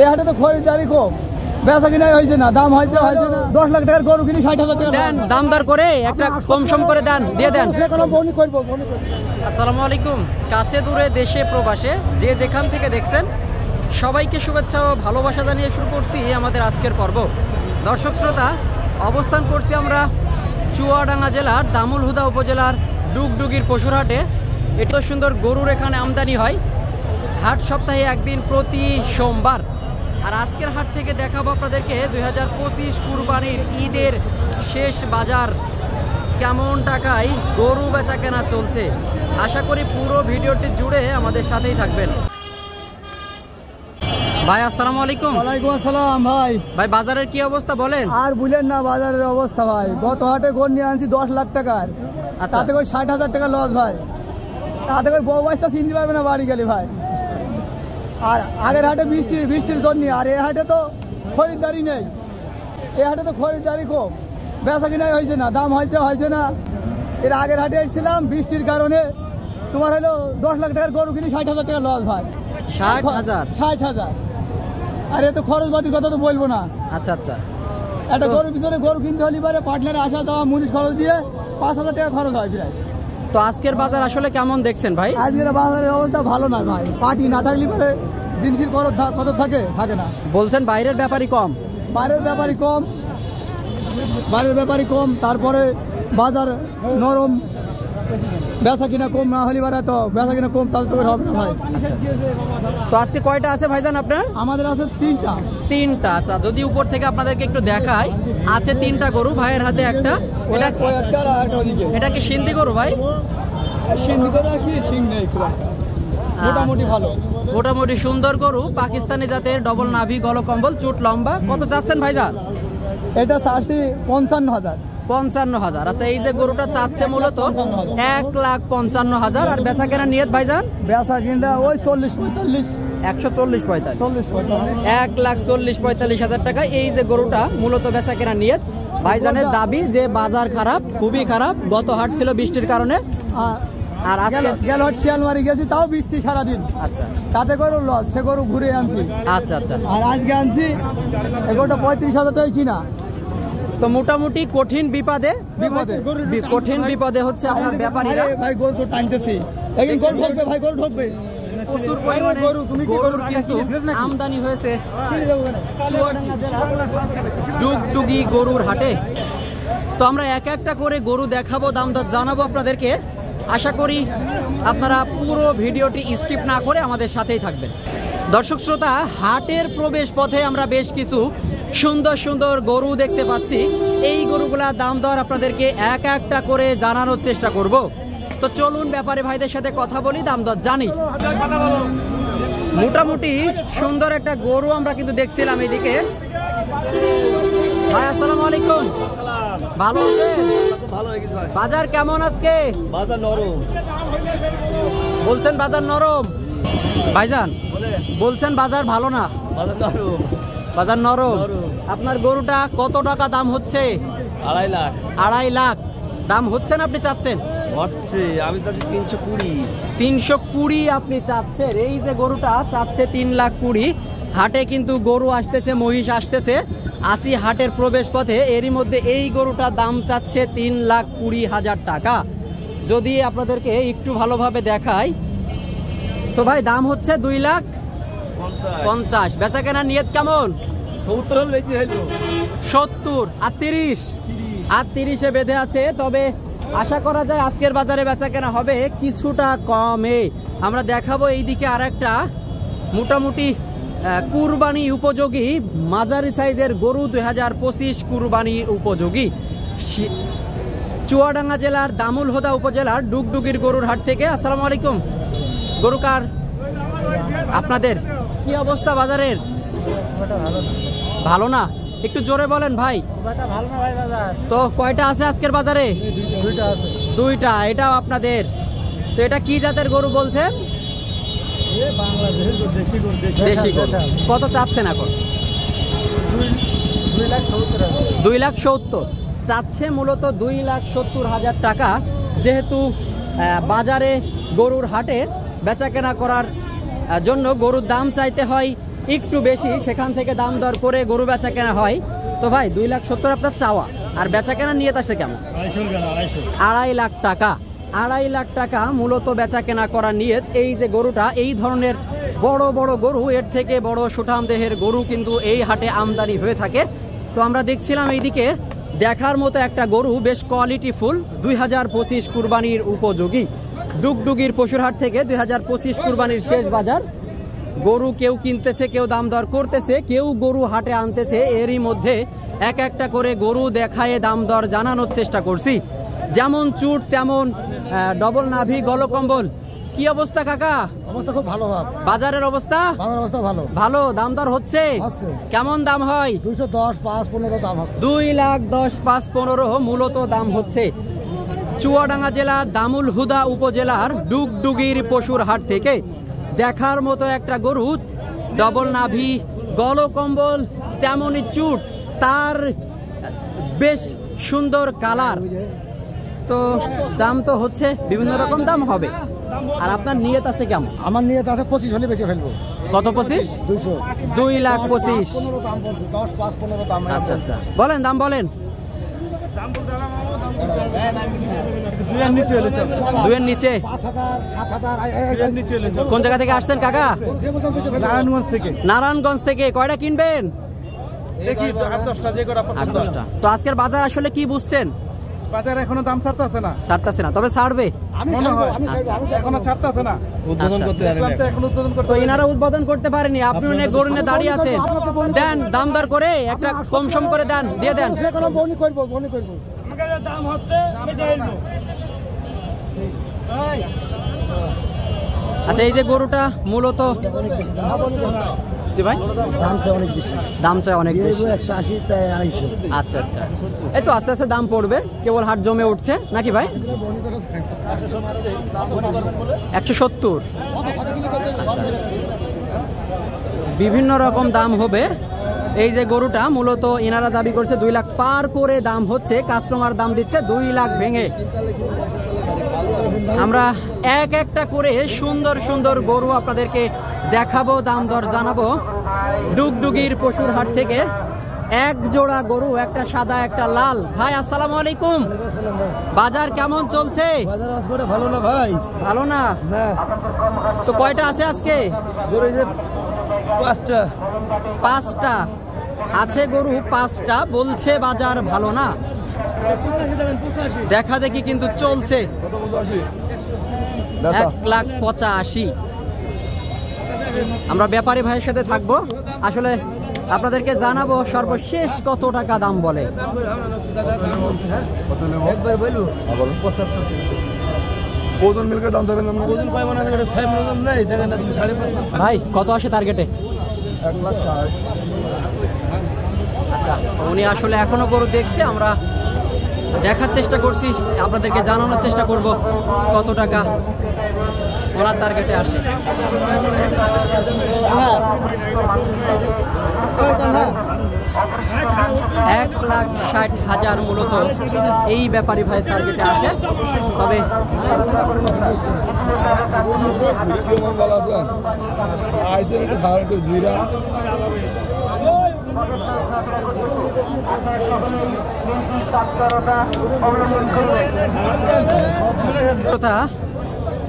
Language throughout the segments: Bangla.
এই হাটে তো খরিদারি কম, বেচা কিনাই হয়েছে না, দাম হয়েছে না। 10 লাখ টাকার গরু কিনি 60,000 টাকা দেন, দাম দর করে একটা কম সম করে দেন, দিয়ে দেন। আসসালামু আলাইকুম। কাছে দূরে দেশে প্রবাসে যে যেখান থেকে দেখছেন সবাইকে শুভেচ্ছা ও ভালোবাসা জানিয়ে শুরু করছি আমাদের আজকের পর্ব। দর্শক শ্রোতা, অবস্থান করছি আমরা চুয়াডাঙ্গা জেলার দামুল হুদা উপজেলার ডুগডুগির পশুর হাটে। এত সুন্দর গরুর এখানে আমদানি হয়। হাট সপ্তাহে একদিন প্রতি সোমবার। আর আজকের হাট থেকে দেখাবো আপনাদেরকে 2025 কুরবানির ঈদের শেষ বাজার, কেমন টাকায় গরু বেচা কেনা চলছে। আশা করি পুরো ভিডিওটি জুড়ে আমাদের সাথেই থাকবেন। ভাই আসসালামু আলাইকুম। ওয়ালাইকুম আসসালাম। ভাই বাজারের কি অবস্থা বলেন? আর বুঝলেন না বাজারের অবস্থা ভাই। গত হাটে গরু নিয়ে আনছি 10 লাখ টাকার, তাতে করে 60,000 টাকা লস ভাই। তাতে করে বউ বাচ্চা চিনতে পারবে না বাড়ি গেলে ভাই। আর আগের হাটে বৃষ্টির জন্য, আর এই হাটে তো খরিদারি নেই। এই হাটে তো খরিদারি কম, বেচা কিনাই হয়েছে না, দাম হয়েছে না। এর আগের হাটে এসেছিলাম, বৃষ্টির কারণে তোমার হলো 10 লাখ টাকার গরু কিনি 60,000 টাকা লস ভাই। 60,000। আর এ তো খরচপাতির কথা তো বলবো না। আচ্ছা আচ্ছা। একটা গরুর পিছনে গরু কিনতে হলে পারে পার্টনারে আসা যাওয়া মুনিশ খরচ দিয়ে 5,000 টাকা খরচ হয় প্রায়। তো আজকের বাজার আসলে কেমন দেখছেন ভাই? আজকের বাজারের অবস্থা ভালো না ভাই। পার্টি না থাকলে পরে জিনিসের কত থাকে না। বলছেন বাইরের ব্যাপারই কম। বাইরের ব্যাপারই কম। তারপরে বাজার নরম, বেচা কিনা কম না হলে পারে তো বেচা কিনা কম, তাহলে তো হবে না ভাই। তো আজকে কয়টা আছে ভাইজান আপনার? আমাদের আছে তিনটা। আচ্ছা, যদি উপর থেকে আপনাদেরকে একটু দেখাই, আছে 3টা গরু, ভাইয়ের হাতে একটা। এটা কি সিন্ধি গরু ভাই? সিন্ধি গরু আর কি, সিং নেই, মোটামুটি ভালো, মোটামুটি সুন্দর গরু, পাকিস্তানি জাতের, ডবল নাভি, গলকম্বল, চুট লম্বা। কত চাচ্ছেন ভাইজান? এটা চাচ্ছি 55,000। 55,000। আচ্ছা, এই যে গরুটা চাচ্ছে মূলত 1,55,000। আর বেচা কেনা নিয়ত ভাইজান? বেচা কিনা ওই 40-45। 140-45। 1,40,45,000 টাকা এই যে গরুটা মূলত বেচা কেনা নিয়ত। ভাইজানের দাবি যে বাজার খারাপ, খুবই খারাপ। গত হাট ছিল বৃষ্টির কারণে, আর আজকে গেল শিয়ালমারি গেছি, তাও বৃষ্টি সারাদিন। আচ্ছা, তাতে গরু লস, সে গরু ঘুরে আনছি। আচ্ছা আচ্ছা। আর আজকে আনছি এগোটা 35,000 টাকা কিনা। তো মোটামুটি কঠিন বিপদে হচ্ছে আপনার ব্যাপারীরা। ভাই গরু তো টানতেছি, একদিন গরু ঠকবে ভাই, গরু ঠকবে। প্রচুর পরিমাণে গরুর কিন্তু আমদানি হয়েছে ডুগডুগি গরুর হাটে। তো আমরা এক একটা করে গরু দেখাবো, দাম দর জানাবো আপনাদেরকে। আশা করি আপনারা পুরো ভিডিওটি স্কিপ না করে আমাদের সাথেই থাকবেন। দর্শক শ্রোতা, হাটের প্রবেশ পথে আমরা বেশ কিছু সুন্দর সুন্দর গরু দেখতে পাচ্ছি। এই গরুগুলা দাম দর আপনাদেরকে এক একটা করে জানানোর চেষ্টা করব। তো চলুন ব্যাপারী ভাইদের সাথে কথা বলি, দাম দর জানি। মোটামুটি সুন্দর একটা গরু আমরা কিন্তু দেখছিলাম এইদিকে। ভাই আসসালামু আলাইকুম। ভালো আছেন? বাজার কেমন আজকে? বাজার নরম। বলছেন বাজার নরম ভাইজান? বলছেন বাজার ভালো না? বাজার নরম। আপনার গরুটা কত টাকা দাম হচ্ছে? 2.5 লাখ। 2.5 লাখ দাম হচ্ছে না আপনি চাচ্ছেন? আমি চাচ্ছি 320। 320 আপনি চাচ্ছেন। এই যে গরুটা চাচ্ছে 3,20,000। হাটে কিন্তু গরু আসতেছে, মহিষ আসতেছে। আসি হাটের প্রবেশ পথে, এরই মধ্যে এই গরুটা দাম চাচ্ছে 3,20,000 টাকা। যদি আপনাদেরকে একটু ভালোভাবে দেখাই, তো ভাই দাম হচ্ছে 2,50,000। বেচা কেনা নিয়ত কেমন? 70 আর 30 বেঁধে আছে। তবে আশা করা যায় আজকের বাজারে বেচা কেনা হবে কিছুটা কমে। আমরা দেখাবো এইদিকে আর একটা মোটামুটি কুরবানি উপযোগী মাঝারি সাইজের গরু, 2025 কুরবানি উপযোগী, চুয়াডাঙ্গা জেলার দামুল হুদা উপজেলার ডুগডুগির গরুর হাট থেকে। আসসালামু আলাইকুম। গরু কার? আপনাদের। কি অবস্থা বাজারের? ভালো না? একটু জোরে বলেন ভাই। তো কয়টা আছে আজকের বাজারে? 2টা। এটাও আপনাদের? তো এটা কি জাতের গরু বলছেন? দেশি গরু। কত চাচ্ছেন এখন? 2,70,000 চাচ্ছে মূলত। 2,70,000 টাকা। যেহেতু বাজারে গরুর হাটে বেচা কেনা করার জন্য গরুর দাম চাইতে হয় একটু বেশি, সেখান থেকে দাম দর করে গরু বেচা কেনা হয়। তো ভাই 2,70,000 আপনার চাওয়া, আর বেচা কেনা নিয়ে আসছে কেমন? 2.5 লাখ টাকা। 2.5 লাখ টাকা মূলত বেচা কেনা করার নিয়ত। এই যে গরুটা, এই ধরনের বড় বড় গরু, এর থেকে বড় সুঠাম দেহের গরু কিন্তু এই হাটে আমদানি হয়ে থাকে। তো আমরা দেখছিলাম এইদিকে দেখার মতো একটা গরু, বেশ কোয়ালিটি ফুল, 2025 কুরবানির উপযোগী। ডুগডুগির পশুর হাট থেকে 2025 কুরবানির শেষ বাজার। গরু কেউ কিনতেছে, কেউ দাম দর করতেছে, কেউ গরু হাটে আনতেছে। এরই মধ্যে এক একটা করে গরু দেখায় দাম দর জানানোর চেষ্টা করছি। যেমন চুট তেমন ডবল নাভি, গলকম্বল। কি অবস্থা কাকা? অবস্থা খুব ভালো। বাজারের অবস্থা? বাজার অবস্থা ভালো। ভালো। দাম দর হচ্ছে? কেমন দাম হয়? 210, 5, 15 দাম হচ্ছে। 2,10,000, 5, 15 মূলত দাম হচ্ছে। চুয়াডাঙ্গা জেলার দামুল হুদা উপজেলার ডুগডুগির পশুর হাট থেকে দেখার মতো একটা গরু, ডবল নাভি, গলকম্বল, তেমনই চুট, তার বেশ সুন্দর কালার। তো দাম তো হচ্ছে, বিভিন্ন রকম দাম হবে। আর আপনার নিয়ত আছে কেমন? আমার নিয়ত আছে 25 হলে বেশি ফেলবো। কত 25? 2,25,000। 15 দাম বলছে, 10, 5, 15 দাম। আচ্ছা আচ্ছা, বলেন দাম বলেন। 2 এর নিচে হলে চল। 2 এর নিচে? 5,000, 7,000 এর নিচে হলে চল। কোন জায়গা থেকে আসছেন কাকা? নারায়ণগঞ্জ থেকে। নারায়ণগঞ্জ থেকে। কয়টা কিনবেন? দেখি 8-10টা যে করে পছন্দ। 8-10টা। তো আজকের বাজার আসলে কি বুঝছেন? বাজার এখনো দাম ছাড়তেছে না। ছাড়তেছে না, তবে ছাড়বে মনে হয়। এখনো ছাড়তেছে না। উদ্বোধন করতে দেখলাম তো এখন উদ্বোধন করতে। তো ইনারা উদ্বোধন করতে পারেনি, আপনি অনেক গরু নিয়ে দাঁড়িয়ে আছেন। দেন দাম দর করে একটা কম সম করে দেন, দিয়ে দেন। বনি করব, বনি করব। দাম হচ্ছে আচ্ছা, এই যে গরুটা মূলত, জি ভাই, দাম চাই অনেক বেশি। দাম চাই অনেক বেশি। 180 চাই 250। আচ্ছা আচ্ছা, এই তো আস্তে আস্তে দাম পড়বে, কেবল হাট জমে উঠছে নাকি ভাই? 170। বিভিন্ন রকম দাম হবে। এই যে গরুটা মূলত ইনারা দাবি করছে 2 লাখ পার করে দাম হচ্ছে, কাস্টমার দাম দিচ্ছে 2 লাখ ভেঙে। আমরা এক একটা করে সুন্দর সুন্দর গরু আপনাদেরকে দেখাবো, দাম দর জানাবো। ডুগডুগির পশুর হাট থেকে এক জোড়া গরু, একটা সাদা একটা লাল। ভাই আসসালামু আলাইকুম, বাজার কেমন চলছে? বাজার আসলে ভালো না ভাই। ভালো না? না। তো কয়টা আছে আজকে? গরু যে 5টা। 5টা আছে গরু, 5টা। বলছে বাজার ভালো না, দেখা দেখি কিন্তু চলছে। 1,85,000। আমরা ব্যাপারী ভাইয়ের সাথে থাকবো, আসলে আপনাদেরকে জানাবো সর্বশেষ কত টাকা দাম বলে। ভাই কত আসে টার্গেটে? 1,60,000। আচ্ছা, উনি আসলে এখনো গরু দেখছে, আমরা দেখার চেষ্টা করছি, আপনাদেরকে জানানোর চেষ্টা করব কত টাকা ওনার টার্গেটে আসে। 1,60,000 মূলত এই ব্যাপারী ভাইয়ের টার্গেটে আসে। তবে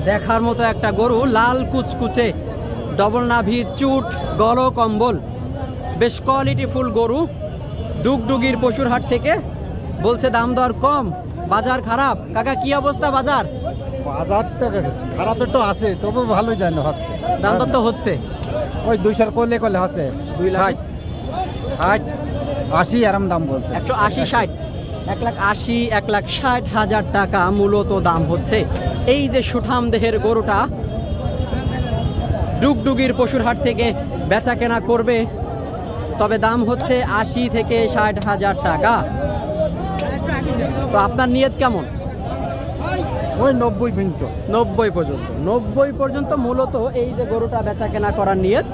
দেখার মতো একটা গরু, লাল কুচকুচে, ডবল নাভি, চুট, গল কম্বল, বেশ কোয়ালিটি ফুল গরু। ডুগডুগির পশুর হাট থেকে বলছে দাম দর কম, বাজার খারাপ। কাকা কি অবস্থা বাজার? বাজার তো খারাপ একটু আছে, তবু ভালোই জানো হচ্ছে। দাম দর তো হচ্ছে ওই 200 করলে করলে হচ্ছে 2 লাখ 80 আরাম দাম বলছে। 180, 60, 1,80,000, 1,60,000 টাকা মূলত দাম হচ্ছে। এই যে সুঠাম দেহের গরুটা ডুগডুগির পশুর হাট থেকে বেচা কেনা করবে, তবে দাম হচ্ছে 80 থেকে 60,000 টাকা। তো আপনার নিয়ত কেমন? ওই 90 পর্যন্ত। 90 পর্যন্ত। 90 পর্যন্ত মূলত এই যে গরুটা বেচা কেনা করার নিয়ত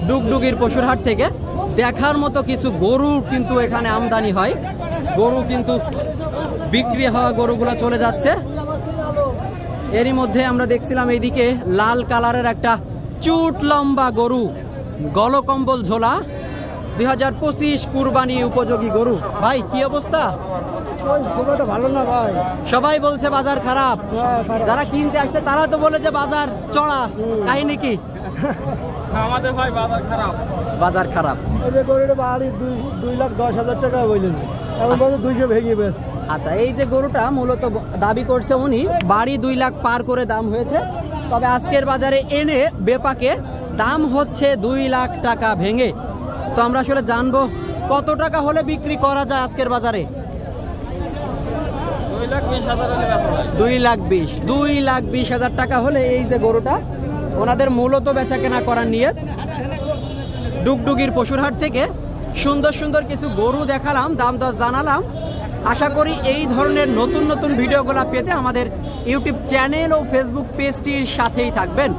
ডুগডুগির পশুর হাট থেকে। দেখার মতো কিছু গরু কিন্তু এখানে আমদানি হয়, গরু কিন্তু বিক্রি হওয়া গরুগুলো চলে যাচ্ছে। এরই মধ্যে আমরা দেখছিলাম এইদিকে লাল কালারের একটা চুট লম্বা গরু, গলকম্বল ঝোলা 2025 কুরবানি উপযোগী গরু। ভাই কি অবস্থা? ভালো না ভাই, সবাই বলছে বাজার খারাপ, যারা কিনতে আসছে তারা তো বলে যে বাজার চড়া, কাহিনী কি? আমাদের ভাই বাজার খারাপ। বাজার খারাপ। এই যে গরুটা বাড়ি 2,10,000 টাকা বললেন, এখন বলছে 200 ভেঙে বেশ। আচ্ছা, এই যে গরুটা মূলত দাবি করছে উনি বাড়ি 2 লাখ পার করে দাম হয়েছে, তবে আজকের বাজারে এনে বেপাকে দাম হচ্ছে 2 লাখ টাকা ভেঙে। তো আমরা আসলে জানবো কত টাকা হলে বিক্রি করা যায় আজকের বাজারে। 2,20,000 টাকা হলে এই যে গরুটা ওনাদের মূলত বেচা কেনা করার নিয়ত। ডুগডুগির পশুরহাট থেকে সুন্দর সুন্দর কিছু গরু দেখালাম, দাম দর জানালাম। আশা করি এই ধরনের নতুন নতুন ভিডিওগুলো পেতে আমাদের ইউটিউব চ্যানেল ও ফেসবুক পেজটির সাথেই থাকবেন।